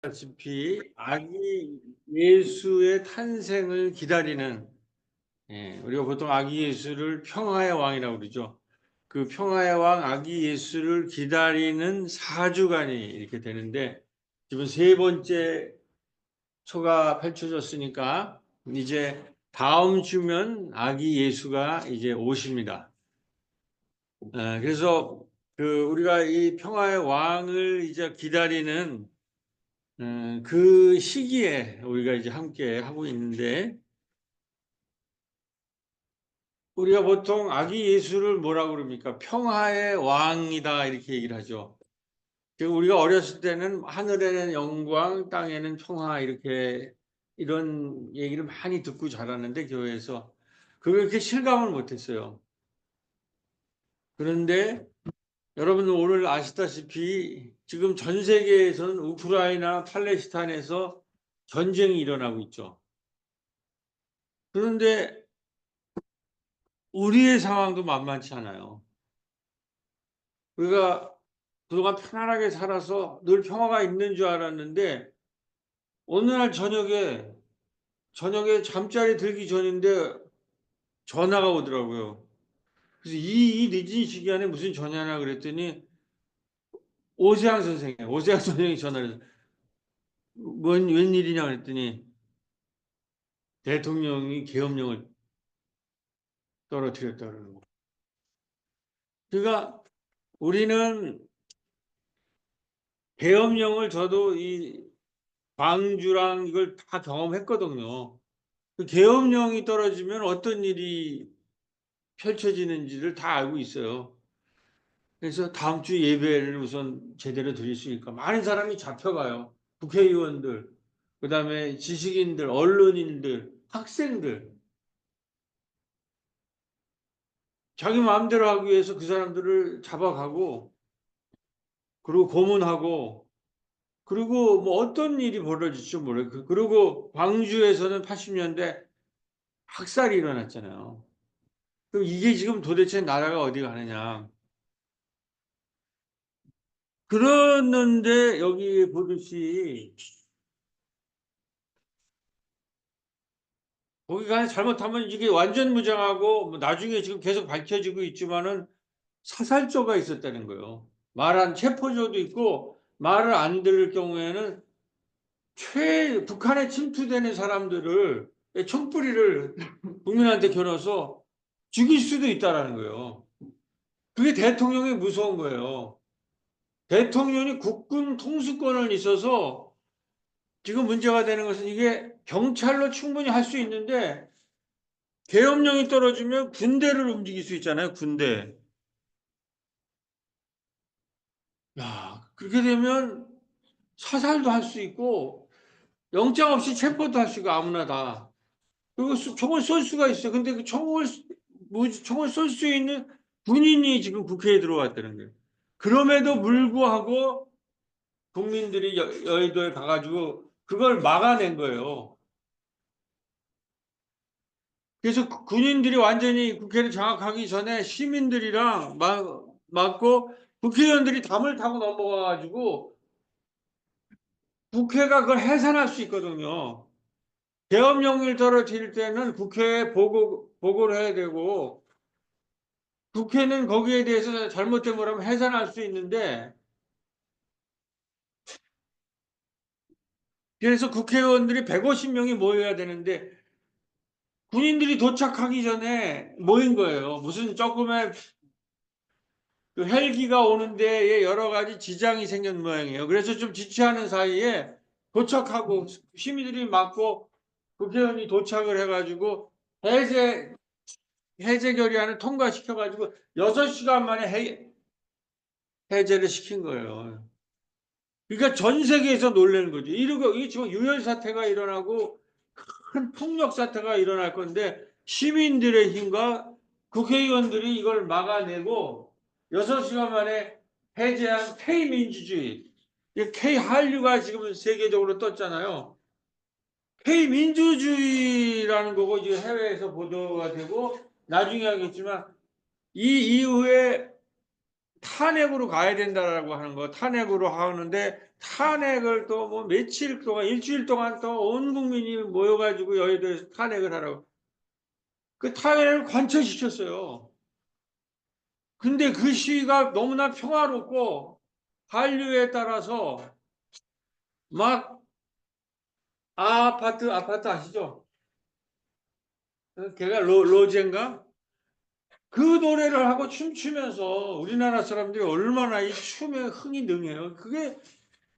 다시피 아기 예수의 탄생을 기다리는, 우리가 보통 아기 예수를 평화의 왕이라고 그러죠. 그 평화의 왕 아기 예수를 기다리는 4주간이 이렇게 되는데, 지금 세 번째 초가 펼쳐졌으니까 이제 다음 주면 아기 예수가 이제 오십니다. 그래서 우리가 이 평화의 왕을 이제 기다리는 그 시기에 우리가 이제 함께 하고 있는데, 우리가 보통 아기 예수를 뭐라고 그럽니까? 평화의 왕이다 이렇게 얘기를 하죠. 우리가 어렸을 때는 하늘에는 영광, 땅에는 평화 이렇게 이런 얘기를 많이 듣고 자랐는데 교회에서 그걸 그렇게 실감을 못했어요. 그런데 여러분 오늘 아시다시피 지금 전 세계에서는 우크라이나, 팔레스타인에서 전쟁이 일어나고 있죠. 그런데 우리의 상황도 만만치 않아요. 우리가 그동안 편안하게 살아서 늘 평화가 있는 줄 알았는데 어느 날 저녁에 잠자리 들기 전인데 전화가 오더라고요. 그래서 이 늦은 시간에 무슨 전화나 그랬더니 오세환 선생이 전화를 해서 웬일이냐 그랬더니 대통령이 계엄령을 떨어뜨렸다 그러는 거예요. 그러니까 우리는 계엄령을 저도 이 광주랑 이걸 다 경험했거든요. 그 계엄령이 떨어지면 어떤 일이 펼쳐지는지를 다 알고 있어요. 그래서 다음 주 예배를 우선 제대로 드릴 수 있을까? 많은 사람이 잡혀가요. 국회의원들, 그 다음에 지식인들, 언론인들, 학생들. 자기 마음대로 하기 위해서 그 사람들을 잡아가고, 그리고 고문하고, 그리고 뭐 어떤 일이 벌어질지 몰라요. 그리고 광주에서는 80년대 학살이 일어났잖아요. 그럼 이게 지금 도대체 나라가 어디 가느냐. 그러는데 여기 보듯이 거기가 잘못하면 이게 완전 무장하고 뭐 나중에 지금 계속 밝혀지고 있지만은 사살조가 있었다는 거예요. 말한 체포조도 있고 말을 안 들을 경우에는 북한에 침투되는 사람들을 총뿌리를 국민한테 겨눠서 죽일 수도 있다라는 거예요. 그게 대통령이 무서운 거예요. 대통령이 국군 통수권을 있어서 지금 문제가 되는 것은 이게 경찰로 충분히 할 수 있는데 계엄령이 떨어지면 군대를 움직일 수 있잖아요. 군대. 야, 그렇게 되면 사살도 할 수 있고 영장 없이 체포도 할 수 있고 아무나 다. 그리고 총을 쏠 수가 있어요. 근데 그 총을 쏠 수 있는 군인이 지금 국회에 들어왔다는 거예요. 그럼에도 불구하고 국민들이 여의도에 가가지고 그걸 막아낸 거예요. 그래서 군인들이 완전히 국회를 장악하기 전에 시민들이랑 맞고 국회의원들이 담을 타고 넘어가가지고 국회가 그걸 해산할 수 있거든요. 계엄령을 떨어뜨릴 때는 국회에 보고를 해야 되고 국회는 거기에 대해서 잘못된 거라면 해산할 수 있는데 그래서 국회의원들이 150명이 모여야 되는데 군인들이 도착하기 전에 모인 거예요. 무슨 조금의 그 헬기가 오는 데에 여러 가지 지장이 생긴 모양이에요. 그래서 좀 지체하는 사이에 도착하고 시민들이 맞고 국회의원이 도착을 해가지고 해제 결의안을 통과시켜가지고 6시간 만에 해제를 시킨 거예요. 그러니까 전 세계에서 놀라는 거죠. 이게 지금 유혈 사태가 일어나고 큰 폭력 사태가 일어날 건데 시민들의 힘과 국회의원들이 이걸 막아내고 6시간 만에 해제한 K민주주의. K한류가 지금 세계적으로 떴잖아요. K민주주의라는 거고 이제 해외에서 보도가 되고 나중에 하겠지만 이 이후에 탄핵으로 가야 된다라고 하는 거. 탄핵으로 하는데 탄핵을 또 뭐 며칠 동안, 일주일 동안 또 온 국민이 모여가지고 여의도에서 탄핵을 하라고. 그 탄핵을 관철시켰어요. 근데 그 시위가 너무나 평화롭고 한류에 따라서 막 아파트 아시죠? 걔가 로제인가? 그 노래를 하고 춤추면서 우리나라 사람들이 얼마나 이 춤에 흥이 능해요. 그게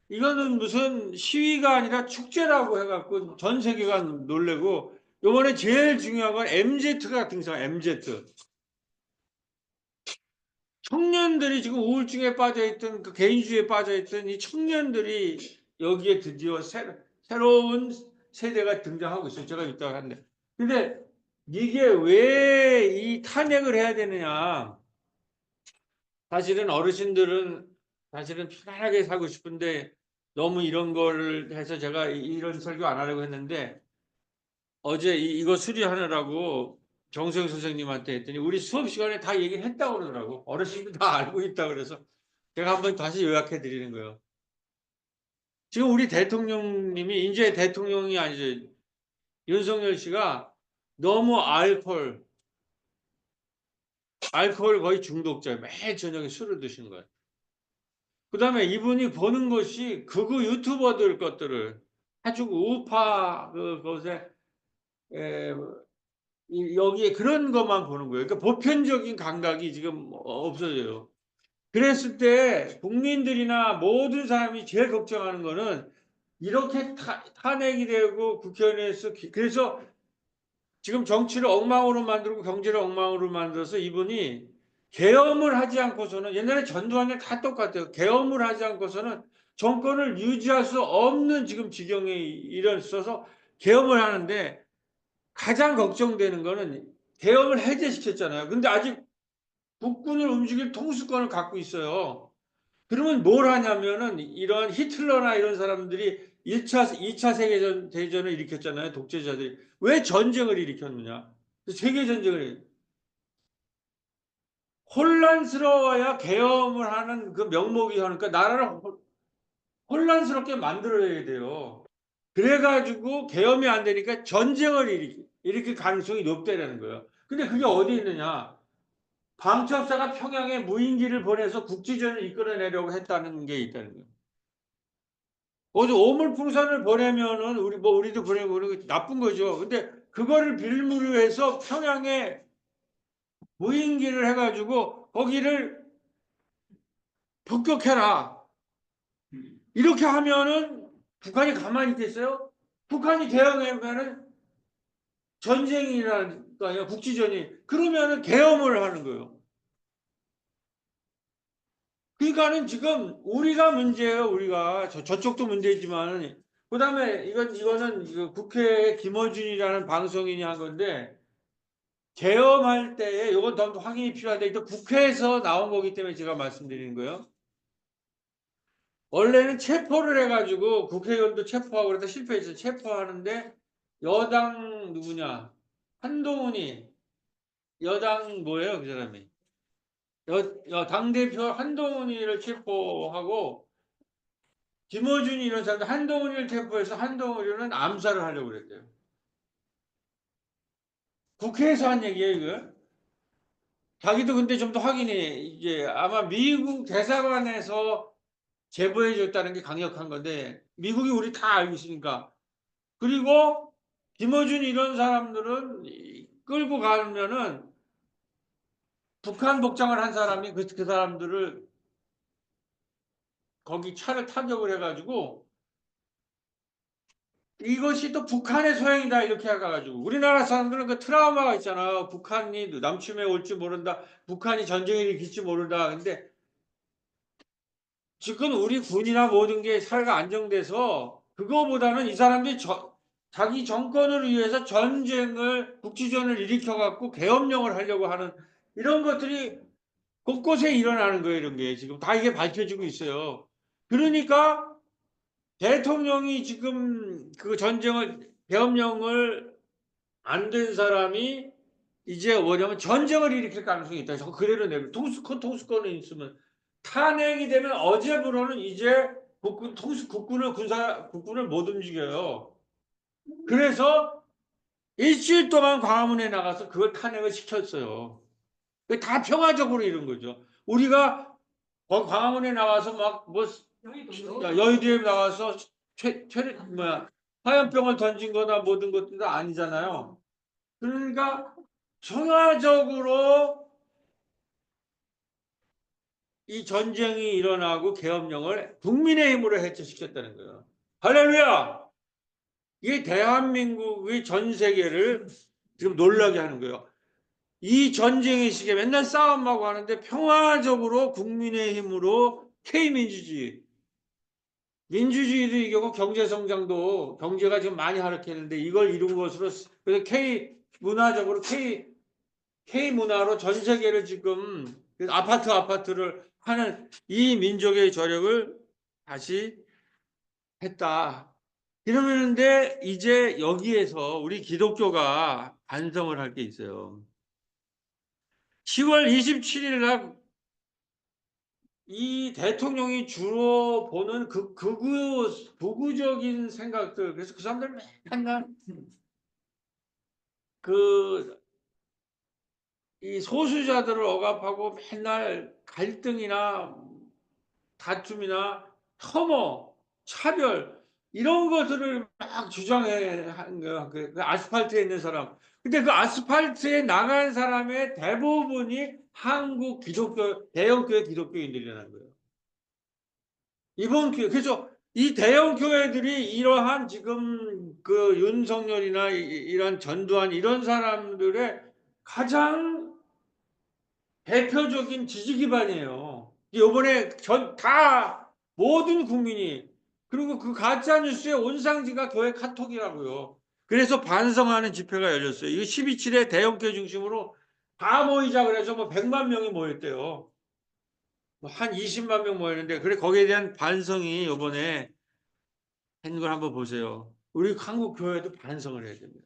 이거는 무슨 시위가 아니라 축제라고 해갖고 전 세계가 놀래고, 요번에 제일 중요한 건 MZ가 등장. MZ 청년들이 지금 우울증에 빠져있던, 그 개인주의에 빠져있던 이 청년들이 여기에 드디어 새로운 세대가 등장하고 있어요. 제가 이따가 하는데. 근데 이게 왜 이 탄핵을 해야 되느냐. 사실은 어르신들은 사실은 편안하게 살고 싶은데 너무 이런 걸 해서 제가 이런 설교 안 하려고 했는데, 어제 이거 수리하느라고 정세영 선생님한테 했더니 우리 수업 시간에 다 얘기를 했다고 그러더라고. 어르신들 다 알고 있다고 그래서 제가 한번 다시 요약해 드리는 거예요. 지금 우리 대통령님이 이제 대통령이 아니죠. 윤석열 씨가 너무 알코올 거의 중독자예요. 매일 저녁에 술을 드시는 거예요. 그 다음에 이분이 보는 것이 극우 유튜버들 것들을 아주 우파 그것에 여기에 그런 것만 보는 거예요. 그러니까 보편적인 감각이 지금 없어져요. 그랬을 때 국민들이나 모든 사람이 제일 걱정하는 거는 이렇게 탄핵이 되고 국회의원에서 그래서 지금 정치를 엉망으로 만들고 경제를 엉망으로 만들어서 이분이 계엄을 하지 않고서는, 옛날에 전두환이 다 똑같아요. 계엄을 하지 않고서는 정권을 유지할 수 없는 지금 지경에 이르러서 계엄을 하는데, 가장 걱정되는 거는 계엄을 해제시켰잖아요. 근데 아직 국군을 움직일 통수권을 갖고 있어요. 그러면 뭘 하냐면은 이런 히틀러나 이런 사람들이 2차 세계대전을 일으켰잖아요. 독재자들이. 왜 전쟁을 일으켰느냐. 세계전쟁을. 혼란스러워야 계엄을 하는 그 명목이 하니까 나라를 혼란스럽게 만들어야 돼요. 그래가지고 계엄이 안 되니까 전쟁을 일으킬 가능성이 높다라는 거예요. 근데 그게 어디 있느냐. 방첩사가 평양에 무인기를 보내서 국지전을 이끌어내려고 했다는 게 있다는 거예요. 어디 오물풍선을 보내면은 우리도 보내고 그러고 나쁜 거죠. 근데 그거를 빌미로 해서 평양에 무인기를 해가지고 거기를 폭격해라. 이렇게 하면은 북한이 가만히 있겠어요? 북한이 대응하면은 전쟁이라니까요. 국지전이. 그러면은 계엄을 하는 거예요. 그러니까는 지금 우리가 문제예요. 우리가 저쪽도 문제지만, 그다음에 이거는 국회 김어준이라는 방송인이 한 건데, 계엄할 때에 이건 더 확인이 필요한데, 일단 국회에서 나온 거기 때문에 제가 말씀드리는 거예요. 원래는 체포를 해가지고 국회의원도 체포하고 그러다 실패해서 체포하는데, 여당 누구냐, 한동훈이, 여당 뭐예요 그 사람이, 당대표 한동훈이를 체포하고, 김어준이 이런 사람들 한동훈이를 체포해서 한동훈이는 암살을 하려고 그랬대요. 국회에서 한 얘기예요 이거. 자기도 근데 좀 더 확인해. 이게 아마 미국 대사관에서 제보해 줬다는 게 강력한 건데, 미국이 우리 다 알고 있으니까. 그리고 김어준 이런 사람들은 끌고 가면은 북한 복장을 한 사람이 그 사람들을 거기 차를 타격을 해가지고, 이것이 또 북한의 소행이다 이렇게 해가지고, 우리나라 사람들은 그 트라우마가 있잖아. 북한이 남침해 올지 모른다. 북한이 전쟁을 일으킬지 모른다. 근데 지금 우리 군이나 모든 게 사회가 안정돼서 그거보다는 이 사람들이 자기 정권을 위해서 전쟁을 국지전을 일으켜갖고 계엄령을 하려고 하는 이런 것들이 곳곳에 일어나는 거예요. 이런 게 지금 다 이게 밝혀지고 있어요. 그러니까 대통령이 지금 그 전쟁을 계엄령을 안 된 사람이 이제 뭐냐면 전쟁을 일으킬 가능성이 있다. 저 그대로 내고 통수권은 있으면 탄핵이 되면 어제부로는 이제 국군을 못 움직여요. 그래서 일주일 동안 광화문에 나가서 그걸 탄핵을 시켰어요. 그게 다 평화적으로 이룬 거죠. 우리가 광화문에 나가서 막 뭐 여의도에 나가서 화염병을 던진 거나 모든 것도 아니잖아요. 그러니까 평화적으로 이 전쟁이 일어나고 계엄령을 국민의힘으로 해체시켰다는 거예요. 할렐루야! 이게 대한민국의 전 세계를 지금 놀라게 하는 거예요. 이 전쟁의 시기에 맨날 싸움하고 하는데 평화적으로 국민의힘으로 K민주주의, 민주주의도 이기고 경제성장도 경제가 지금 많이 하락했는데 이걸 이룬 것으로 그래서 문화적으로 K 문화로 전 세계를 지금 아파트를 하는 이 민족의 저력을 다시 했다. 이러는데 이제 여기에서 우리 기독교가 반성을 할 게 있어요. 10월 27일 날 이 대통령이 주로 보는 극우적인 생각들, 그래서 그 사람들 맨날 이 소수자들을 억압하고 맨날 갈등이나 다툼이나 혐오, 차별 이런 것들을 막 주장해 하는 거야. 그 아스팔트에 있는 사람. 근데 그 아스팔트에 나간 사람의 대부분이 한국 기독교 대형 교회 기독교인들이라는 거예요. 이번 기회 그래서 이 대형 교회들이 이러한 지금 그 윤석열이나 이런 전두환 이런 사람들의 가장 대표적인 지지 기반이에요. 이번에 다 모든 국민이 그리고 그 가짜 뉴스의 온상지가 교회 카톡이라고요. 그래서 반성하는 집회가 열렸어요. 이거 12.7에 대형교회 중심으로 다 모이자 그래서 뭐 100만 명이 모였대요. 뭐한 20만 명 모였는데 그래 거기에 대한 반성이 이번에 한 걸 한번 보세요. 우리 한국 교회도 반성을 해야 됩니다.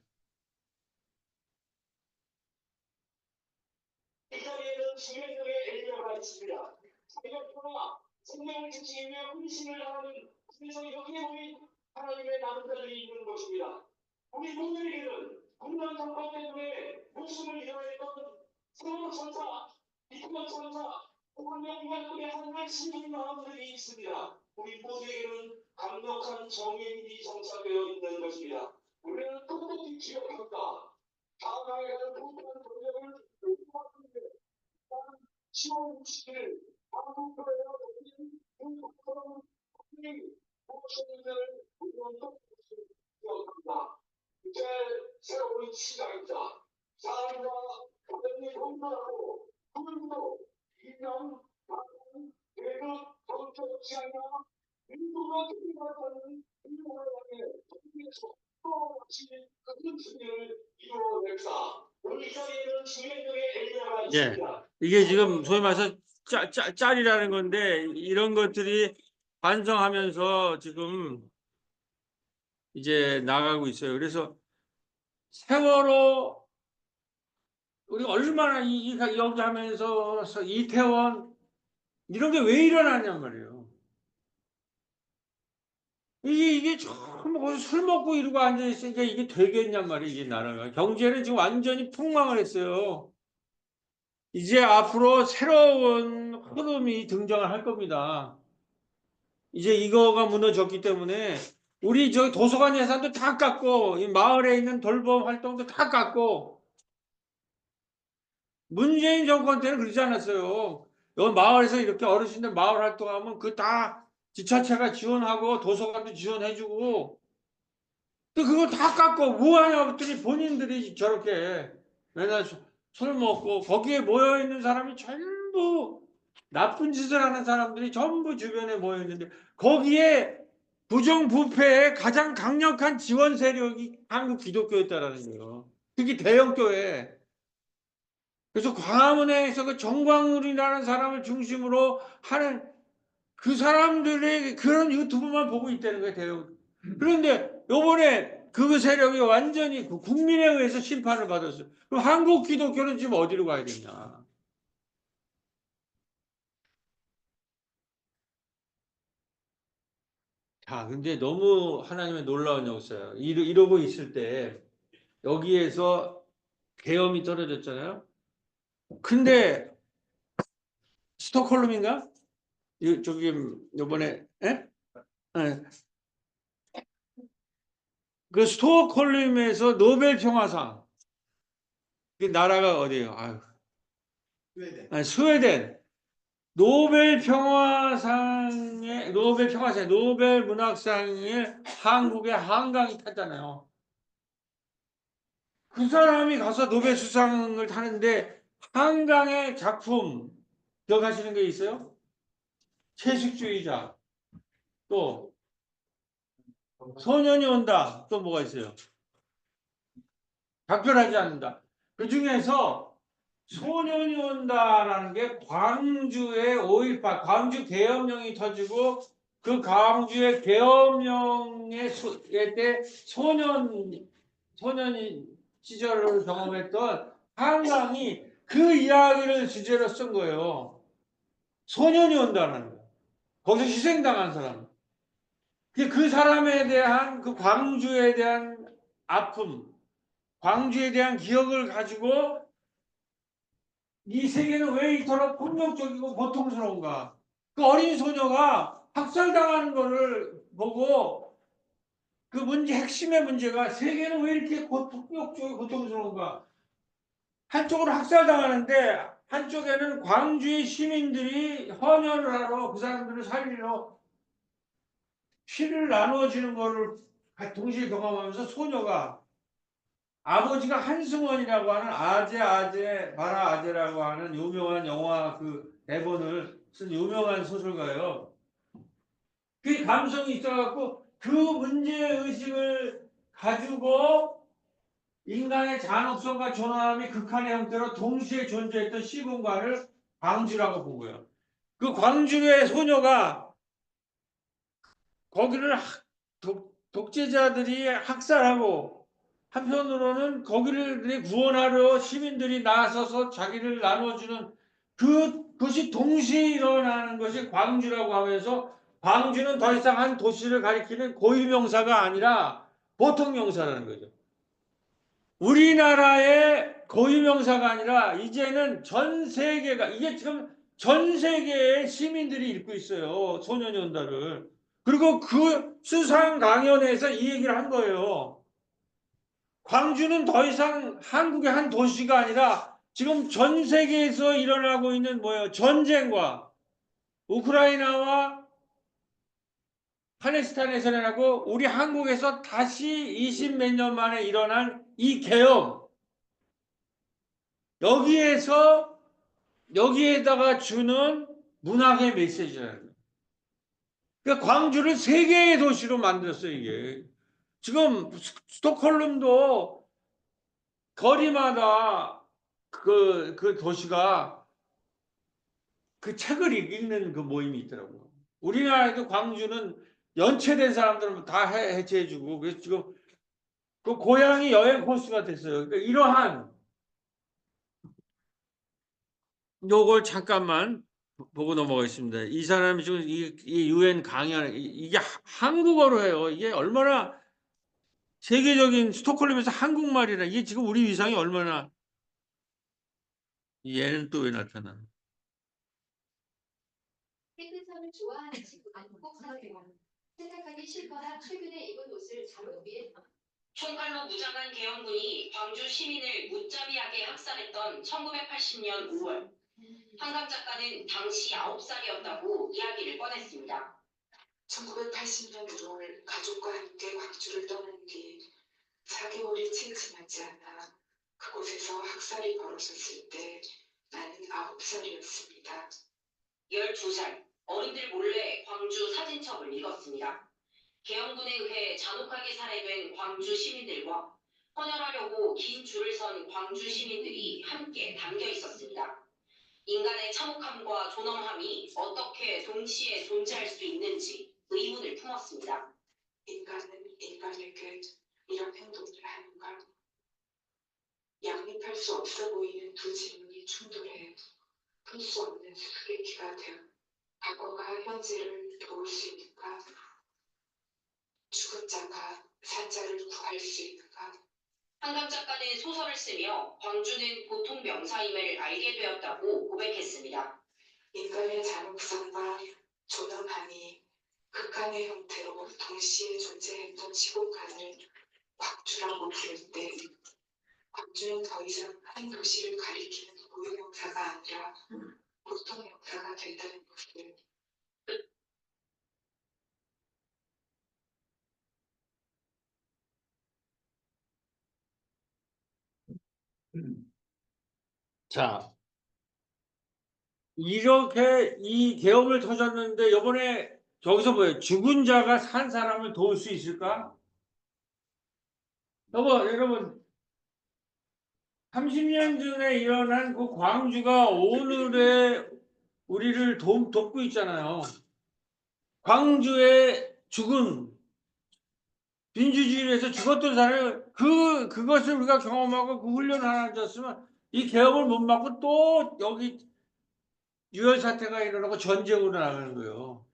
이 자리에는 수명들의 엘리야가 있습니다. 자격표나 생명을 지키기 위해 헌신을 하는 그래서 여기에 우리 하나님의 남자들이 있는 것입니다. 우리 모두에게는 국난 정권 때문에 목숨을 잃어했던 세월호 천사, 이태원 천사, 공원명관들의 하나님의 신분 마음들이 있습니다. 우리 모두에게는 강력한 정의인이 정착되어 있는 것입니다. 우리는 똑똑히 기억한다. 다음에 가는 국난 전쟁을 10월 60일 한국교회가 열린 공동선언 무엇인지를 우리는 똑똑히 기억한다. 이제 새로운 시작이다. 사람과 가정이 건강하고 불도 이념, 가정, 계급, 정책 지향이나 인도가 통일하는 인도가 향해 통일해서 또다시 큰 승리를 이루어냈다. 오늘 이 자리에는 주연들의 엘리야가 있습니다. 이게 지금 소위 말해서 짤이라는 건데 이런 것들이 반성하면서 지금 이제 나가고 있어요. 그래서 세월호 우리 얼마나 여기 하면서 이태원 이런 게 왜 일어나냔 말이에요. 이게 전부 거기서 술 먹고 이러고 앉아 있으니까 이게 되겠냔 말이에요. 이게 나라가 경제는 지금 완전히 폭망을 했어요. 이제 앞으로 새로운 흐름이 등장을 할 겁니다. 이제 이거가 무너졌기 때문에 우리 저 도서관 예산도 다 깎고 이 마을에 있는 돌봄 활동도 다 깎고 문재인 정권 때는 그러지 않았어요. 여기 마을에서 이렇게 어르신들 마을 활동하면 그 다 지자체가 지원하고 도서관도 지원해주고 또 그걸 다 깎고 뭐하냐 그랬더니 본인들이 저렇게 맨날 술 먹고 거기에 모여있는 사람이 전부 나쁜 짓을 하는 사람들이 전부 주변에 모여있는데 거기에 부정부패의 가장 강력한 지원 세력이 한국 기독교였다라는 거예요. 특히 대형교회. 그래서 광화문에서 그 정광훈이라는 사람을 중심으로 하는 그 사람들의 그런 유튜브만 보고 있다는 거예요. 대형. 그런데 요번에 그 세력이 완전히 국민에 의해서 심판을 받았어요. 그럼 한국 기독교는 지금 어디로 가야 되냐. 자, 근데 너무 하나님의 놀라운 역사예요. 이러고 있을 때 여기에서 계엄이 떨어졌잖아요. 근데 스톡홀름인가? 저기 요번에 에? 예. 그 스톡홀름에서 노벨 평화상 그 나라가 어디예요? 아유, 아니, 스웨덴 노벨 문학상에 한국의 한강이 탔잖아요. 그 사람이 가서 노벨 수상을 타는데 한강의 작품 기억하시는 게 있어요? 채식주의자 또 소년이 온다 또 뭐가 있어요? 각별하지 않는다. 그 중에서 소년이 온다라는 게 광주의 5.18 광주 계엄령이 터지고 그 광주의 계엄령의 때 소년이 시절을 경험했던 한강이 그 이야기를 주제로 쓴 거예요. 소년이 온다는 거. 거기서 희생당한 사람. 그 사람에 대한 그 광주에 대한 아픔, 광주에 대한 기억을 가지고 이 세계는 왜 이토록 폭력적이고 고통스러운가? 그 어린 소녀가 학살당하는 것을 보고 그 핵심의 문제가 세계는 왜 이렇게 폭력적이고 고통스러운가? 한쪽으로 학살당하는데 한쪽에는 광주의 시민들이 헌혈을 하러 그 사람들을 살리러 피를 나누어지는 것을 동시에 경험하면서 소녀가 아버지가 한승원이라고 하는 아재 바라 아재라고 하는 유명한 영화 그 대본을 쓴 유명한 소설가예요. 그 감성이 있어갖고 그 문제의식을 가지고 인간의 잔혹성과 존엄함이 극한의 형태로 동시에 존재했던 시공간을 광주라고 본 거예요. 그 광주의 소녀가 거기를 독재자들이 학살하고 한편으로는 거기를 구원하려 시민들이 나서서 자기를 나눠주는 그것이 동시에 일어나는 것이 광주라고 하면서 광주는 더 이상 한 도시를 가리키는 고유명사가 아니라 보통명사라는 거죠. 우리나라의 고유명사가 아니라 이제는 전 세계가 이게 지금 전 세계의 시민들이 읽고 있어요. 소년이 온다를. 그리고 그 수상 강연에서 이 얘기를 한 거예요. 광주는 더 이상 한국의 한 도시가 아니라 지금 전 세계에서 일어나고 있는 뭐예요? 전쟁과 우크라이나와 팔레스타인에서 일어나고 우리 한국에서 다시 20 몇 년 만에 일어난 이 계엄 여기에다가 주는 문학의 메시지라는 거예요. 그러니까 광주를 세계의 도시로 만들었어요, 이게. 지금 스톡홀름도 거리마다 그 도시가 그 책을 읽는 그 모임이 있더라고요. 우리나라에도 광주는 연체된 사람들은 다 해체해주고, 그래서 지금 그 고향이 여행 코스가 됐어요. 그러니까 이러한 요걸 잠깐만 보고 넘어가겠습니다. 이 사람이 지금 이 유엔 강연 이게 한국어로 해요. 이게 얼마나 세계적인 스톡홀름에서 한국말이라 이게 지금 우리 위상이 얼마나 얘는 또 왜 나타나? 핑크색을 좋아하는 친구가 꼭 사세요. 세탁하기 싫거나 최근에 입은 옷을 잠옷 위에 총칼로 무장한 계엄군이 광주 시민을 무자비하게 학살했던 1980년 5월. 한강 작가는 당시 9살이었다고 이야기를 꺼냈습니다. 1980년 1월 가족과 함께 광주를 떠난 뒤 4개월이 채 지나지 않아 그곳에서 학살이 벌어졌을 때 나는 9살이었습니다. 12살, 어른들 몰래 광주 사진첩을 읽었습니다. 계엄군에 의해 잔혹하게 살해된 광주 시민들과 헌혈하려고 긴 줄을 선 광주 시민들이 함께 담겨 있었습니다. 인간의 참혹함과 존엄함이 어떻게 동시에 존재할 수 있는지 의문을 품었습니다. 인간은 인간에게 이런 행동을 하는가? 양립할 수 없어 보이는 두 질문이 충돌해 풀 수 없는 수수께끼가 되어 과거가 현재를 도울 수 있는가? 죽은 자가 산 자를 구할 수 있는가? 한강 작가는 소설을 쓰며 광주는 보통 명사임을 알게 되었다고 고백했습니다. 인간의 잔혹성과 존엄함이 극한의 형태로 동시에 존재했던 지구간을 광주라고 부를 때 광주는 더 이상 한 도시를 가리키는 고유명사가 아니라 보통 명사가 된다는 것을 자, 이렇게 이 계엄을 터졌는데 이번에 저기서 뭐예요? 죽은 자가 산 사람을 도울 수 있을까? 여러분 30년 전에 일어난 그 광주가 오늘의 우리를 돕고 있잖아요. 광주의 죽은 민주주의에서 죽었던 사람을 그것을 우리가 경험하고 그 훈련을 하나 줬으면 이 계엄을 못 막고 또 여기 유혈 사태가 일어나고 전쟁으로 나가는 거예요.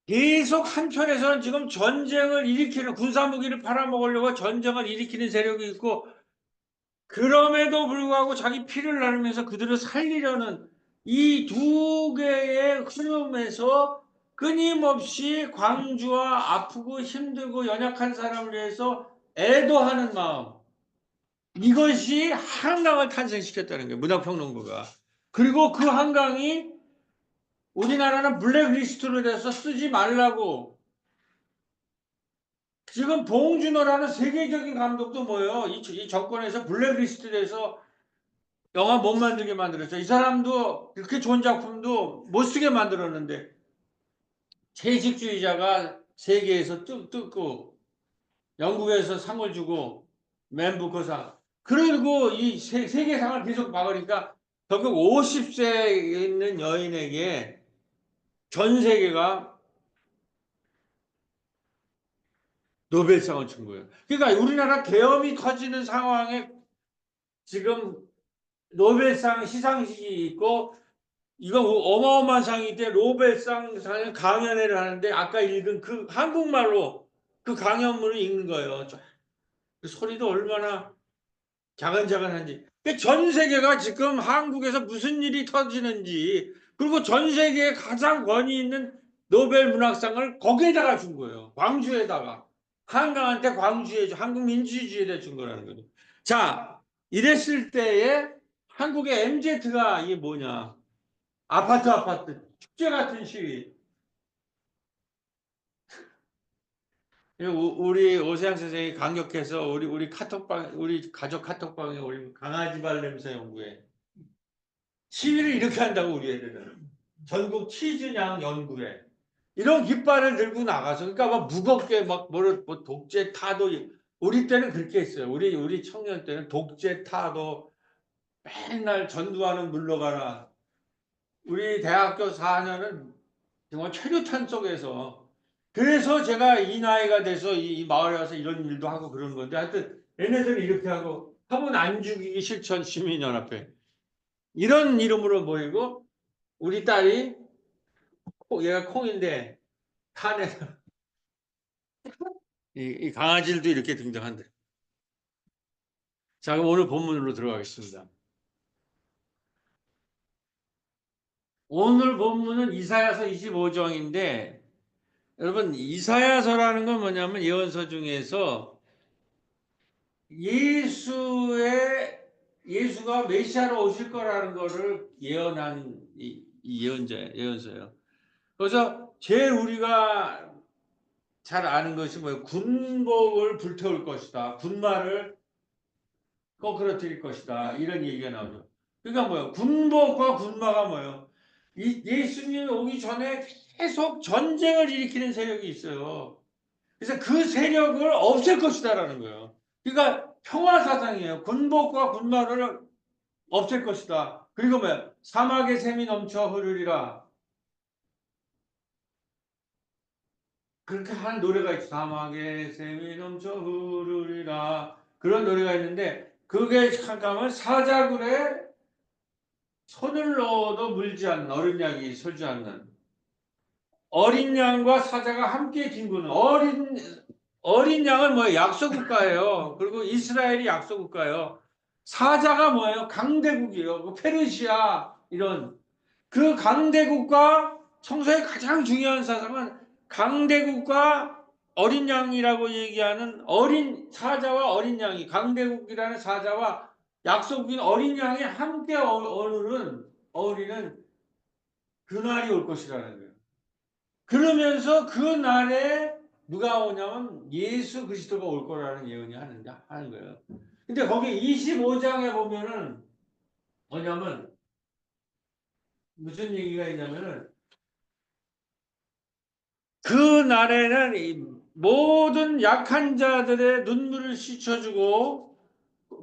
계속 한편에서는 지금 전쟁을 일으키는 군사무기를 팔아먹으려고 전쟁을 일으키는 세력이 있고 그럼에도 불구하고 자기 피를 나누면서 그들을 살리려는 이 두 개의 흐름에서 끊임없이 광주와 아프고 힘들고 연약한 사람을 위해서 애도하는 마음 이것이 한강을 탄생시켰다는 거예요. 문화평론가가. 그리고 그 한강이 우리나라는 블랙리스트로 돼서 쓰지 말라고 지금 봉준호라는 세계적인 감독도 뭐예요? 이 정권에서 블랙리스트 돼서 영화 못 만들게 만들었죠. 이 사람도 그렇게 좋은 작품도 못 쓰게 만들었는데 채식주의자가 세계에서 뜯고 영국에서 상을 주고 맨부커상 그리고 이 세계상을 계속 막으니까 결국 50세에 있는 여인에게 전 세계가 노벨상을 준 거예요. 그러니까 우리나라 계엄이 터지는 상황에 지금 노벨상 시상식이 있고 이거 어마어마한 상인데 노벨상 상을 강연회를 하는데 아까 읽은 그 한국말로 그 강연문을 읽는 거예요. 그 소리도 얼마나 자근자근한지. 전 세계가 지금 한국에서 무슨 일이 터지는지 그리고 전 세계에 가장 권위 있는 노벨 문학상을 거기에다가 준 거예요. 광주에다가. 한강한테 광주에 한국 민주주의에 준 거라는 거죠. 자, 이랬을 때에 한국의 MZ가 이게 뭐냐? 아파트 축제 같은 시위. 우리 오세영 선생이 강력해서 우리 카톡방 우리 가족 카톡방에 우리 강아지 발냄새 연구에 시위를 이렇게 한다고 우리 애들은 전국 치즈냥 연구회 이런 깃발을 들고 나가서 그러니까 막 무겁게 막 뭐 독재 타도 우리 때는 그렇게 했어요. 우리 청년 때는 독재 타도 맨날 전두환은 물러가라. 우리 대학교 4년은 정말 최루탄 속에서 그래서 제가 이 나이가 돼서 이 마을에 와서 이런 일도 하고 그런 건데 하여튼 얘네들이 이렇게 하고 화분 안 죽이기 실천 시민연합회 이런 이름으로 모이고 우리 딸이 얘가 콩인데 탄에 이 강아지들도 이렇게 등장한대. 자 그럼 오늘 본문으로 들어가겠습니다. 오늘 본문은 이사야서 25장인데 여러분 이사야서라는 건 뭐냐면 예언서 중에서 예수가 메시아로 오실 거라는 거를 예언한 이 예언서예요. 그래서 제일 우리가 잘 아는 것이 뭐예요? 군복을 불태울 것이다. 군마를 꺼그러뜨릴 것이다. 이런 얘기가 나오죠. 그러니까 뭐예요? 군복과 군마가 뭐예요? 예수님이 오기 전에 계속 전쟁을 일으키는 세력이 있어요. 그래서 그 세력을 없앨 것이다라는 거예요. 그러니까 평화 사상이에요. 군복과 군마를 없앨 것이다. 그리고 뭐야? 사막의 샘이 넘쳐 흐르리라. 그렇게 한 노래가 있어. 사막의 샘이 넘쳐 흐르리라. 그런 노래가 있는데 그게 잠깐만 사자굴에 손을 넣어도 물지 않는 어른 약이 설지 않는 어린 양과 사자가 함께 뒹구는 어린 양은 뭐예요? 약소국가예요. 그리고 이스라엘이 약소국가예요. 사자가 뭐예요? 강대국이에요. 그 페르시아 이런 그 강대국과 성서의 가장 중요한 사상은 강대국과 어린 양이라고 얘기하는 어린 사자와 어린 양이 강대국이라는 사자와 약속인 어린 양이 함께 어울리는 그날이 올 것이라는 거예요. 그러면서 그 날에 누가 오냐면 예수 그리스도가 올 거라는 예언이 하는 거예요. 근데 거기 25장에 보면은 뭐냐면 무슨 얘기가 있냐면은 그 날에는 이 모든 약한 자들의 눈물을 씻어주고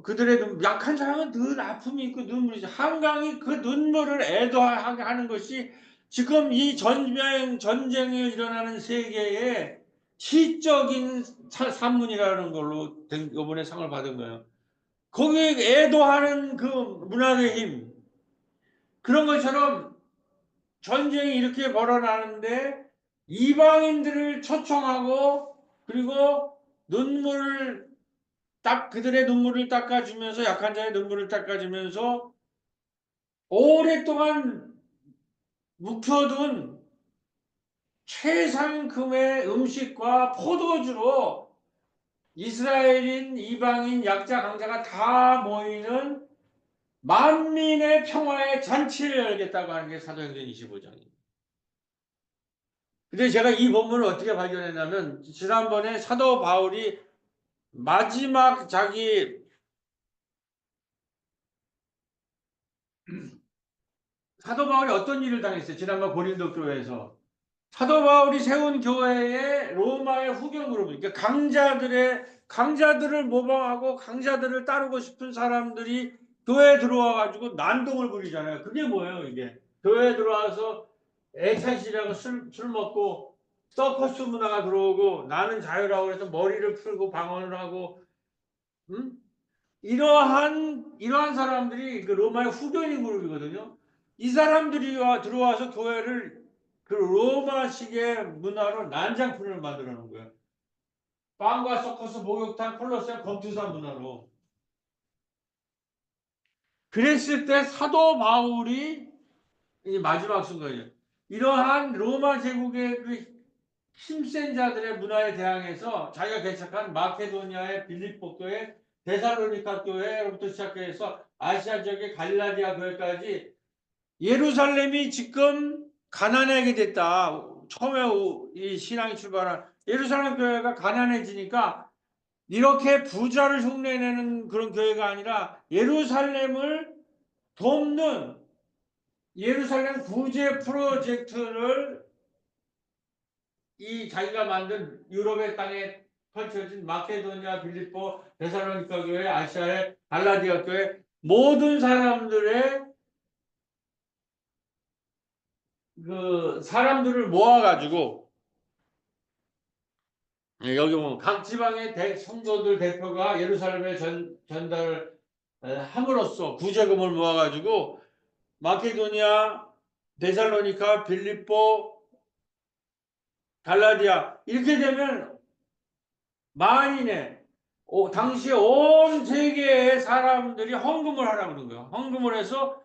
그들의 약한 사람은 늘 아픔이 있고 눈물이 있어. 한강이 그 눈물을 애도하게 하는 것이 지금 이 전쟁이 일어나는 세계의 시적인 산문이라는 걸로 이번에 상을 받은 거예요. 거기에 애도하는 그 문학의 힘 그런 것처럼 전쟁이 이렇게 벌어나는데 이방인들을 초청하고 그리고 눈물을 그들의 눈물을 닦아주면서 약한 자의 눈물을 닦아주면서 오랫동안 묵혀둔 최상금의 음식과 포도주로 이스라엘인 이방인 약자 강자가 다 모이는 만민의 평화의 잔치를 열겠다고 하는 게 사도행전 25장입니다. 근데 제가 이 본문을 어떻게 발견했냐면 지난번에 사도 바울이 마지막 사도 바울이 어떤 일을 당했어요? 지난번 고린도 교회에서 사도 바울이 세운 교회에 로마의 후견 그룹, 그러니까 강자들을 모방하고 강자들을 따르고 싶은 사람들이 교회에 들어와 가지고 난동을 부리잖아요. 그게 뭐예요, 이게? 교회에 들어와서 애찬실하고 술 먹고 서커스 문화가 들어오고 나는 자유라고 해서 머리를 풀고 방언을 하고 응? 이러한 사람들이 그 로마의 후견인 그룹이거든요. 이 사람들이 들어와서 교회를 그 로마식의 문화로 난장판을 만들어 놓은 거예요. 빵과 서커스, 목욕탕, 콜로세움, 검투사 문화로. 그랬을 때 사도 바울이 이 마지막 순간이에요. 이러한 로마 제국의 그 힘센 자들의 문화에 대항해서 자기가 개척한 마케도니아의 빌립보 교회, 데살로니가 교회로부터 시작해서 아시아 지역의 갈라디아 교회까지 예루살렘이 지금 가난하게 됐다. 처음에 이 신앙이 출발한 예루살렘 교회가 가난해지니까 이렇게 부자를 흉내내는 그런 교회가 아니라 예루살렘을 돕는 예루살렘 구제 프로젝트를 이 자기가 만든 유럽의 땅에 펼쳐진 마케도니아, 빌립보, 데살로니가 교회, 아시아의 갈라디아 교회 모든 사람들의 그 사람들을 모아가지고 여기 보면 각 지방의 성도들 대표가 예루살렘에 전달을 함으로써 구제금을 모아가지고 마케도니아, 데살로니카, 빌립보, 갈라디아 이렇게 되면 만인의 당시 온 세계의 사람들이 헌금을 하라고 그런 거예요. 헌금을 해서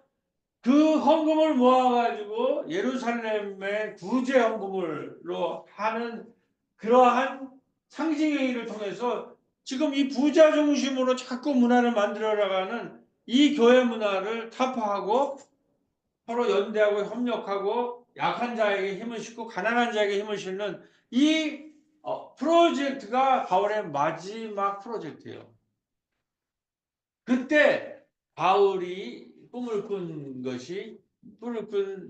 그 헌금을 모아가지고 예루살렘의 구제 헌금으로 하는 그러한 상징행위를 통해서 지금 이 부자 중심으로 자꾸 문화를 만들어 나가는 이 교회 문화를 타파하고 서로 연대하고 협력하고 약한 자에게 힘을 싣고 가난한 자에게 힘을 실는 이 프로젝트가 바울의 마지막 프로젝트예요. 그때 바울이 꿈을 꾼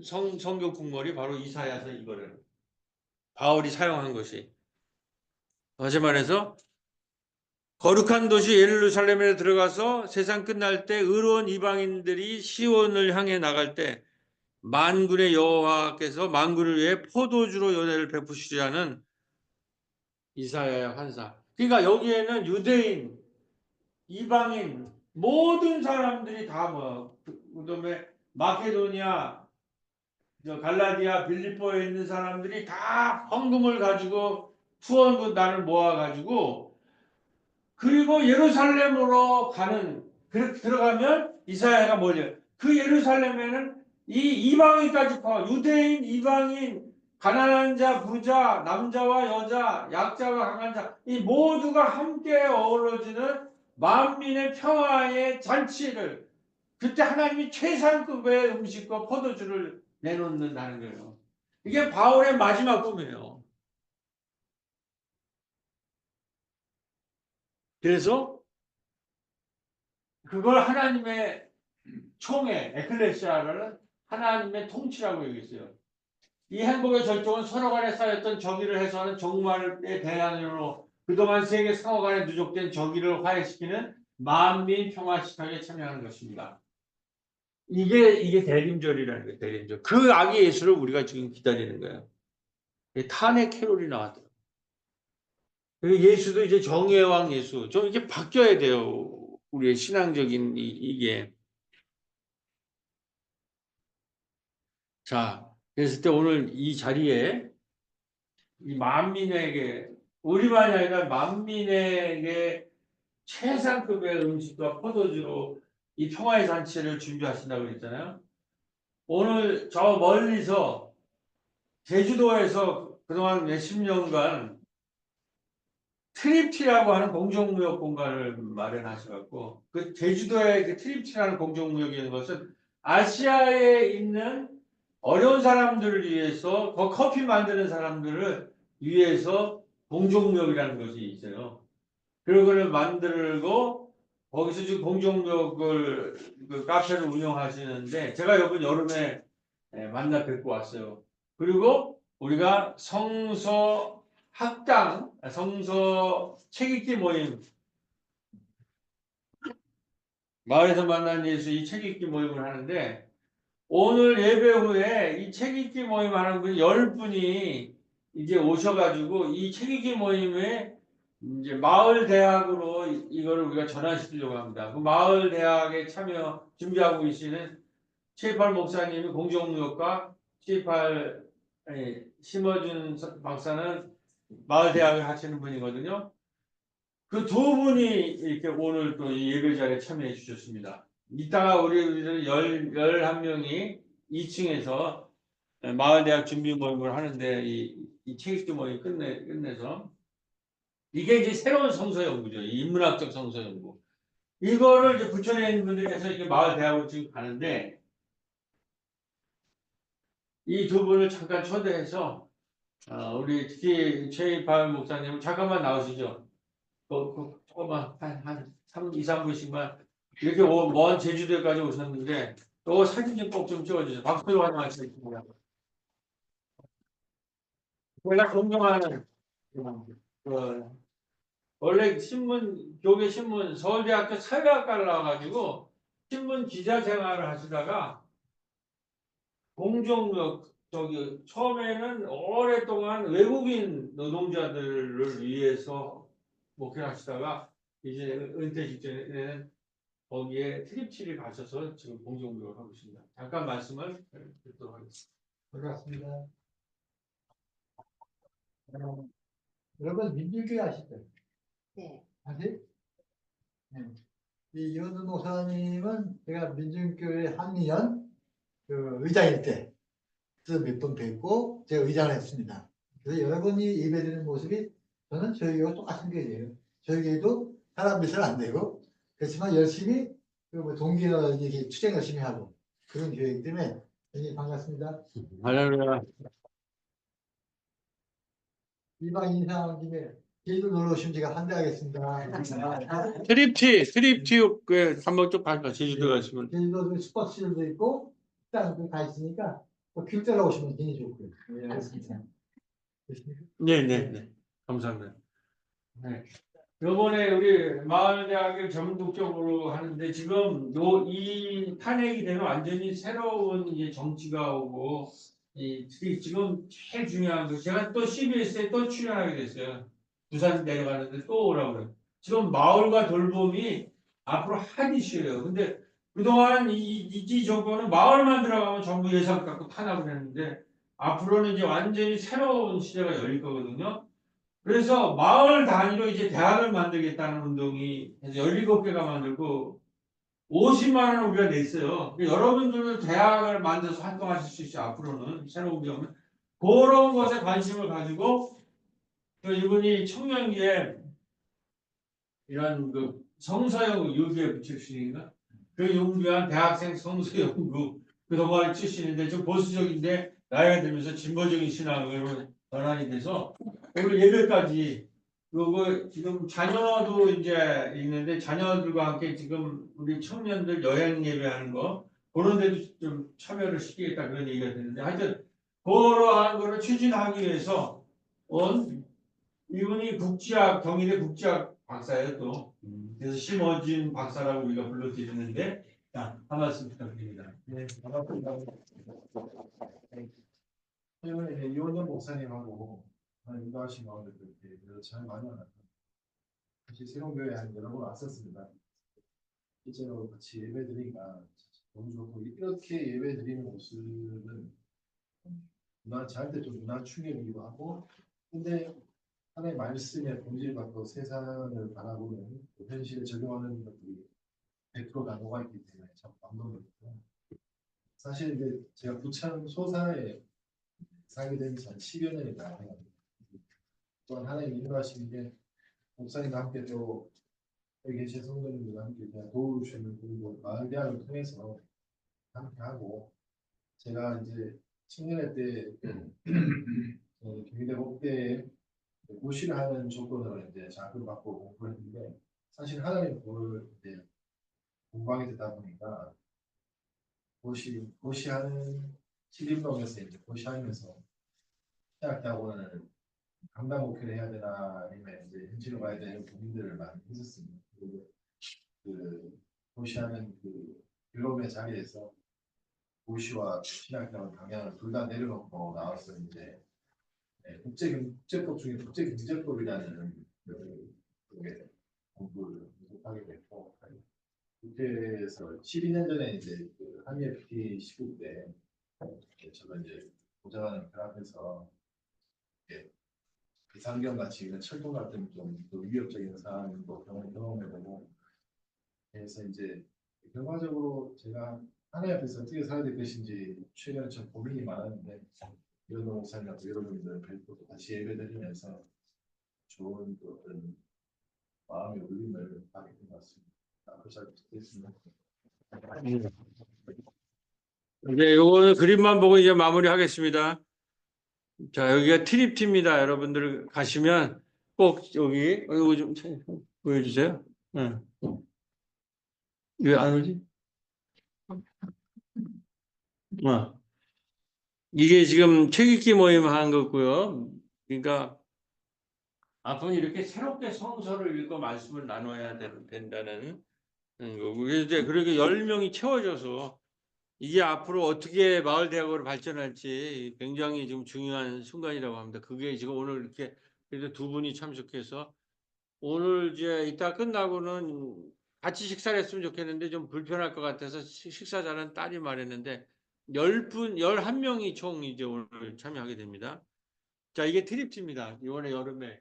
성경 국물이 바로 이사야서 이거래요. 바울이 사용한 것이. 다시 말해서 거룩한 도시 예루살렘에 들어가서 세상 끝날 때 의로운 이방인들이 시온을 향해 나갈 때 만군의 여호와께서 만군을 위해 포도주로 연회를 베푸시라는 이사야의 환상. 그러니까 여기에는 유대인, 이방인 모든 사람들이 다 그다음에 마케도니아 저 갈라디아 빌립보에 있는 사람들이 다 헌금을 가지고 후원단을 모아가지고 그리고 예루살렘으로 가는 그렇게 들어가면 이사야가 뭐냐? 그 예루살렘에는 이 이방인까지 포함 유대인, 이방인, 가난한 자, 부자, 남자와 여자, 약자와 강한 자 이 모두가 함께 어우러지는 만민의 평화의 잔치를 그때 하나님이 최상급의 음식과 포도주를 내놓는다는 거예요. 이게 바울의 마지막 꿈이에요. 그래서 그걸 하나님의 총회, 에클레시아를 하나님의 통치라고 얘기했어요. 이 행복의 절정은 서로 간에 쌓였던 정의를 해소하는 종말의 대안으로 그동안 세계 상호 간에 누적된 정의를 화해시키는 만민 평화 식탁에 참여하는 것입니다. 이게 대림절이라는 거예요. 대림절. 그 아기 예수를 우리가 지금 기다리는 거예요. 탄핵 캐롤이 나왔더라고요. 그리고 예수도 이제 정의의 왕 예수. 좀 이게 바뀌어야 돼요. 우리의 신앙적인 이게. 자, 그랬을 때 오늘 이 자리에 이 만민에게 우리만이 아니라 만민에게 최상급의 음식과 포도주로 이 평화의 잔치를 준비하신다고 그랬잖아요. 오늘 저 멀리서 제주도에서 그동안 몇십 년간 트립티라고 하는 공정무역 공간을 마련하셔갖고 그 제주도의 그 트립티라는 공정무역이라는 것은 아시아에 있는 어려운 사람들을 위해서 커피 만드는 사람들을 위해서 공정무역이라는 것이 있어요. 그걸 만들고 거기서 지금 공정무역을 그 카페를 운영하시는데 제가 이번 여름에 만나 뵙고 왔어요. 그리고 우리가 성서 학당, 성서 책 읽기 모임, 마을에서 만난 예수 이 책 읽기 모임을 하는데 오늘 예배 후에 이 책 읽기 모임 하는 분 10분이 이제 오셔가지고 이 책 읽기 모임에 이제 마을 대학으로 이거를 우리가 전환시키려고 합니다. 그 마을 대학에 참여 준비하고 계시는 최팔 목사님이 공정무역과 최팔 심어준 박사는 마을 대학을 하시는 분이거든요. 그 두 분이 이렇게 오늘 또 이 예배 자리에 참여해 주셨습니다. 이따가 우리들 11명이 2층에서 마을대학 준비 모임을 하는데 이 책읽기 모임 끝내서 이게 이제 새로운 성서 연구죠. 이 인문학적 성서 연구. 이거를 이제 부천에 있는 분들이 해서 이렇게 마을대학으로 지금 가는데 이 두 분을 잠깐 초대해서 우리 특히 최이팔 목사님 잠깐만 나오시죠. 조금만 한 3, 2, 3분씩만 이렇게 먼 제주도까지 오셨는데 또 사진 좀 꼭 좀 찍어주세요. 박수로 환영하시겠습니다. 제가 존경하는 원래 교계 신문 서울대학교 사회학과를 나와가지고 신문 기자 생활을 하시다가 공정무역 처음에는 오랫동안 외국인 노동자들을 위해서 목회를 하시다가 이제 은퇴 직전에는 거기에 트립치를 가셔서 지금 공정무역을 하고 있습니다. 잠깐 말씀을 듣도록 하겠습니다. 반갑습니다. 여러분 민주교회 아시죠? 네. 아직? 네. 이 이현주 목사님은 제가 민주교회 한의원 그 의장일 때 몇 번 뵙고 제가 의장을 했습니다. 그래서 여러분이 예배드리는 모습이 저는 저희 교회와 똑같은 교회예요. 저희 교회도 사람 몇은 안 되고 그렇지만 열심히 그 동기나 이렇게 투쟁 열심히 하고 그런 교회이기 때문에 굉장히 반갑습니다. 할렐루야. 이방 인사하는 김에 제주도 놀러 오시면 제가 환대하겠습니다. 트립티 그 한번 좀 가서 제주도 가시면 제주도 스포츠도 있고 식당도 다 있으니까 또 길자로 오시면 굉장히 좋고요. 네, 알겠습니다. 네네네 감사합니다. 네. 이번에 우리 마을대학을 전국적으로 하는데 지금 이 탄핵이 되면 완전히 새로운 이제 정치가 오고 지금 제일 중요한 거 제가 또 CBS에 또 출연하게 됐어요. 부산 내려가는데 또 오라고 그래요. 지금 마을과 돌봄이 앞으로 핫 이슈예요. 근데 그동안 이 정부는 마을만 들어가면 정부 예산 갖고 탄압을 했는데 앞으로는 이제 완전히 새로운 시대가 열릴 거거든요. 그래서 마을 단위로 이제 대학을 만들겠다는 운동이 해서 17개가 만들고 50만 원을 우리가 냈어요. 그러니까 여러분들은 대학을 만들어서 활동하실 수 있어요. 앞으로는 새로운 경우는 그런 것에 관심을 가지고 또 이분이 청년기에 이런 그 성서영 유기업 출신인가? 그 용기한 대학생 성서연구 그 동아리 출신인데 좀 보수적인데 나이가 들면서 진보적인 신학으로 전환이 돼서 오늘 예배까지 그리고 지금 자녀도 이제 있는데 자녀들과 함께 지금 우리 청년들 여행 예배하는 거 그런 데도 좀 참여를 시키겠다 그런 얘기가 되는데 하여튼 그러한 거를 추진하기 위해서 온 이분이 국지학 경희대 국지학 박사예요 또. 그래서 심어진 박사라고 우리가 불러드리는데 자, 한 말씀 부탁드립니다. 네, 반갑습니다. 최근에 이제 이원정 목사님하고 인도하신 가운데 이렇게 잘 많이 만났고 사실 세종교회 한 여러 번 왔었습니다. 실제로 같이 예배 드리니까 너무 좋고 이렇게 예배 드리는 모습은 저한테 좀 문화 충격이기도 하고 근데 하나의 말씀의 본질 받고 세상을 바라보는 그 현실에 적용하는 것들이 100%가 녹아있기 때문에 참 감동적이고 사실 이제 제가 부천 소사에 살게 된 지 한 10여 년이 다 돼요. 또한 하나님 인도하시는 게 목사님과 함께 또 여기 계신 성도님들과 함께 그냥 도우시는 그리고 마을 대학을 통해서 함께 하고 제가 이제 청년회 때 경희대 법대에 고시를 하는 조건으로 이제 자격을 받고 공부를 했는데 사실 하나님 그걸 이제 공부하게 되다 보니까 고시하는 신림동에서 이제 고시하면서 대학원을 강당 목표를 해야 되나 아니면 이제 현실로 가야 되는 고민들을 많이 했었습니다. 그리고 그 고시하는 그 유럽의 자리에서 고시와 신학대학 방향을 둘 다 내려놓고 나와서 이제 국제법 중에 국제경제법이라는 그게 공부를 하게 됐고 국회에서 12년 전에 이제 그 한미 FTA 시국 때 저도 이제 보좌관을 결합해서 비상경 같이 이런 철도 같은 좀 위협적인 사안도 경험해보고 그래서 이제 결과적으로 제가 하나님 앞에서 어떻게 살아야 될 것인지 최근에 좀 고민이 많았는데 이런 목사님과 여러분들 뵙고 다시 예배드리면서 좋은 어떤 마음의 울림을 받게 된 것 같습니다. 앞으로 잘 부탁드리겠습니다. 이제 요거는 그림만 보고 이제 마무리하겠습니다. 자, 여기가 트립티입니다. 여러분들 가시면 꼭 여기 이거 좀 보여주세요. 응. 왜 안 오지? 이게 지금 책 읽기 모임 한 거고요. 그러니까 앞으로 이렇게 새롭게 성서를 읽고 말씀을 나눠야 된다는 거고 이제 그렇게 10명이 채워져서 이게 앞으로 어떻게 마을대학으로 발전할지 굉장히 지금 중요한 순간이라고 합니다. 그게 지금 오늘 이렇게 그래도 두 분이 참석해서 오늘 이제 이따 끝나고는 같이 식사를 했으면 좋겠는데 좀 불편할 것 같아서 식사 자리는 딸이 말했는데 10분, 11명이 총 이제 오늘 참여하게 됩니다. 자, 이게 트립티입니다. 이번에 여름에.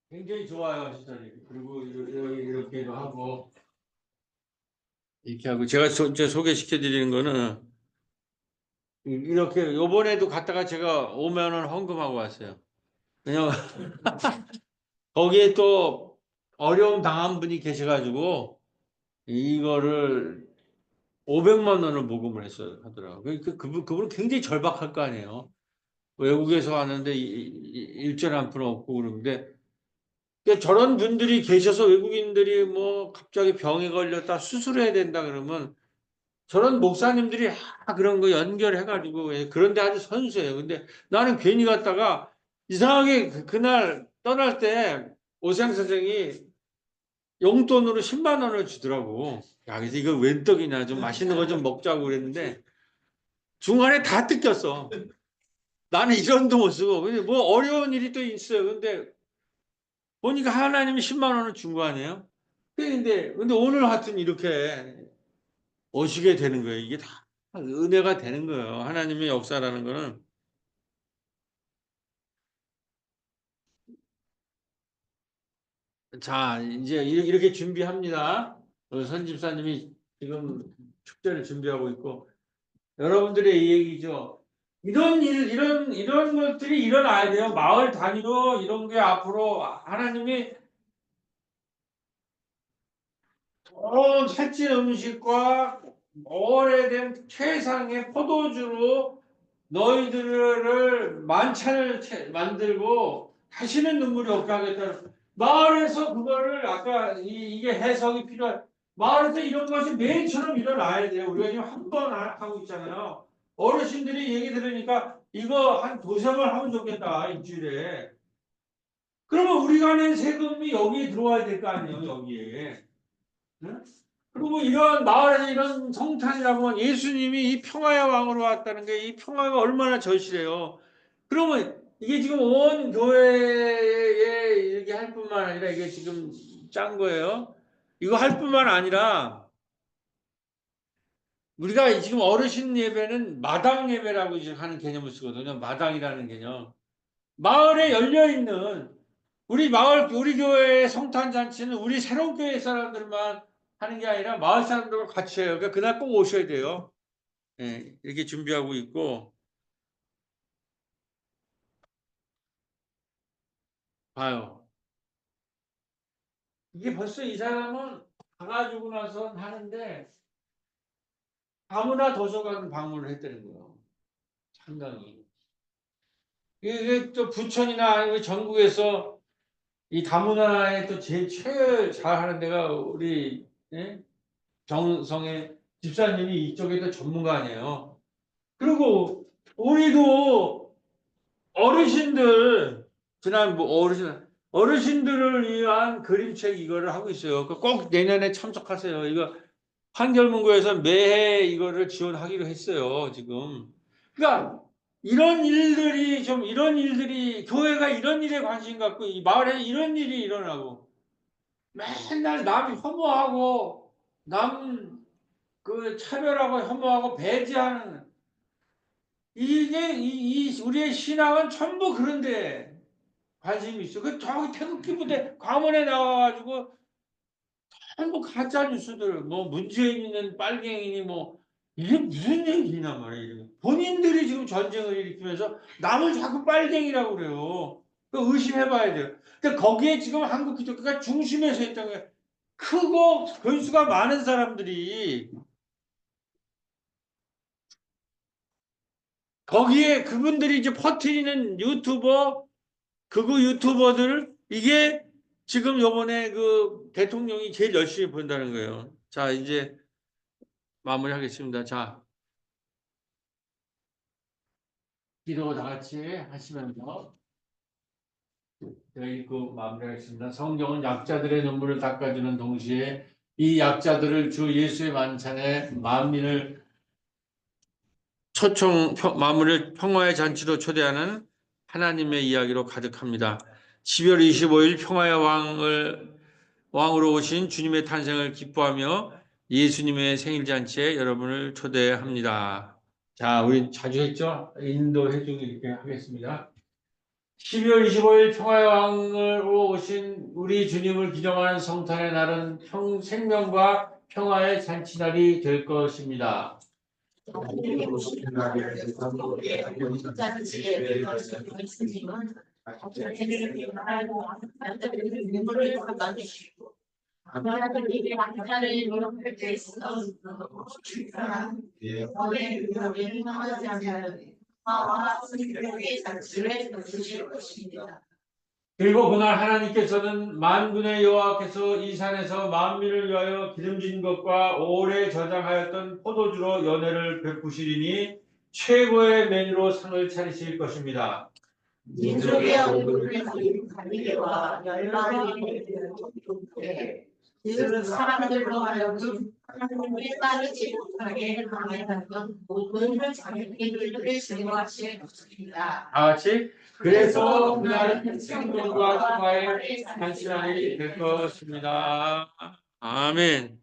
굉장히 좋아요, 시설이. 그리고 이렇게도 하고, 이렇게 하고, 제가 이제 소개시켜 드리는 거는, 이렇게, 요번에도 갔다가 제가 5만 원 헌금하고 왔어요. 그냥, 거기에 또 어려움 당한 분이 계셔가지고, 이거를 500만 원을 모금을 했어요, 하더라고요. 그분은 굉장히 절박할 거 아니에요. 외국에서 왔는데 일전 한 푼 없고 그러는데, 그러니까 저런 분들이 계셔서 외국인들이 뭐 갑자기 병에 걸렸다 수술해야 된다 그러면 저런 목사님들이 그런 거 연결해가지고 그런데 아주 선수예요. 근데 나는 괜히 갔다가 이상하게 그날 떠날 때 오생 선생이 용돈으로 10만 원을 주더라고. 야, 그래서 이거 웬 떡이냐. 좀 맛있는 거 좀 먹자고 그랬는데 중간에 다 뜯겼어. 나는 이런 돈 못 쓰고. 근데 뭐 어려운 일이 또 있어요. 근데 보니까 하나님이 10만 원을 준 거 아니에요? 근데 오늘 하여튼 이렇게 오시게 되는 거예요. 이게 다 은혜가 되는 거예요. 하나님의 역사라는 거는. 자, 이제 이렇게 준비합니다. 선집사님이 지금 축제를 준비하고 있고, 여러분들의 이 얘기죠. 이런 것들이 일어나야 돼요. 마을 단위로 이런 게 앞으로 하나님이 살찐 음식과 오래된 최상의 포도주로 너희들을 만찬을 만들고 다시는 눈물이 없게 하겠다는 마을에서 그거를 아까 이게 해석이 필요한 마을에서 이런 것이 매일처럼 일어나야 돼요. 우리가 지금 한 번 하고 있잖아요. 어르신들이 얘기 들으니까 이거 한 두세 번 하면 좋겠다 일주일에. 그러면 우리가 낸 세금이 여기에 들어와야 될 거 아니에요, 여기에. 응? 그리고 이런 마을에서 이런 성탄이라고 하면 예수님이 이 평화의 왕으로 왔다는 게 이 평화가 얼마나 절실해요. 그러면 이게 지금 온 교회에 이렇게 할 뿐만 아니라 이게 지금 짠 거예요. 이거 할 뿐만 아니라 우리가 지금 어르신 예배는 마당 예배라고 이제 하는 개념을 쓰거든요. 마당이라는 개념. 마을에 열려 있는 우리 마을 우리 교회의 성탄 잔치는 우리 새로운 교회 사람들만 하는 게 아니라 마을 사람들과 같이 해요. 그러니까 그날 꼭 오셔야 돼요. 예, 이렇게 준비하고 있고 봐요. 이게 벌써 이 사람은 가가지고 나서 하는데 다문화 도서관 방문을 했다는 거예요. 상당히. 이게 또 부천이나 아니면 전국에서 이 다문화에 또 제일 잘하는 데가 우리 예? 정성의 집사님이 이쪽에 또 전문가 아니에요. 그리고 우리도 어르신들 지난 뭐 어르신들을 위한 그림책 이거를 하고 있어요. 꼭 내년에 참석하세요. 이거 한결문고에서 매해 이거를 지원하기로 했어요. 지금. 그러니까 이런 일들이 교회가 이런 일에 관심 갖고 이 마을에 이런 일이 일어나고 맨날 남 혐오하고 남 그 차별하고 혐오하고 배제하는 이게 우리의 신앙은 전부 그런데 관심이 있어. 그 저기 태극기 부대 광원에 나와가지고 전부 가짜 뉴스들 뭐 문재인이는 빨갱이니 뭐 이게 무슨 얘기냐 말이에요. 본인들이 지금 전쟁을 일으키면서 남을 자꾸 빨갱이라고 그래요. 그 의심해봐야 돼요. 근데 거기에 지금 한국 기독교가 중심에서 있던 게 크고 변수가 많은 사람들이 거기에 그분들이 이제 퍼뜨리는 극우 유튜버들 이게 지금 요번에 그 대통령이 제일 열심히 본다는 거예요. 자, 이제 마무리하겠습니다. 자, 기도 다 같이 하시면서 제가 읽고 마무리하겠습니다. 성경은 약자들의 눈물을 닦아주는 동시에 이 약자들을 주 예수의 만찬에 만민을 만물을 평화의 잔치로 초대하는 하나님의 이야기로 가득합니다. 12월 25일 평화의 왕으로 오신 주님의 탄생을 기뻐하며 예수님의 생일 잔치에 여러분을 초대합니다. 자, 우리 자주 했죠? 인도해주기 이렇게 하겠습니다. 12월 25일 평화의 왕으로 오신 우리 주님을 기념하는 성탄의 날은 생명과 평화의 잔치날이 될 것입니다. 그리고 그날 하나님께서는 만군의 여호와께서 이 산에서 만민을 위하여 기름진 것과 오래 저장하였던 포도주로 연회를 베푸시리니 최고의 메뉴로 상을 차리실 것입니다. 민족의 얼굴을 가린 관계와 열망을 이들은 사람들로 하여금 하나님을 따르지 못하게 강해하던 모든 자기들을 제거하실 것입니다. 다 같이 그래서 그날은 생명과 평화의 잔치날이 될 것입니다. 아멘.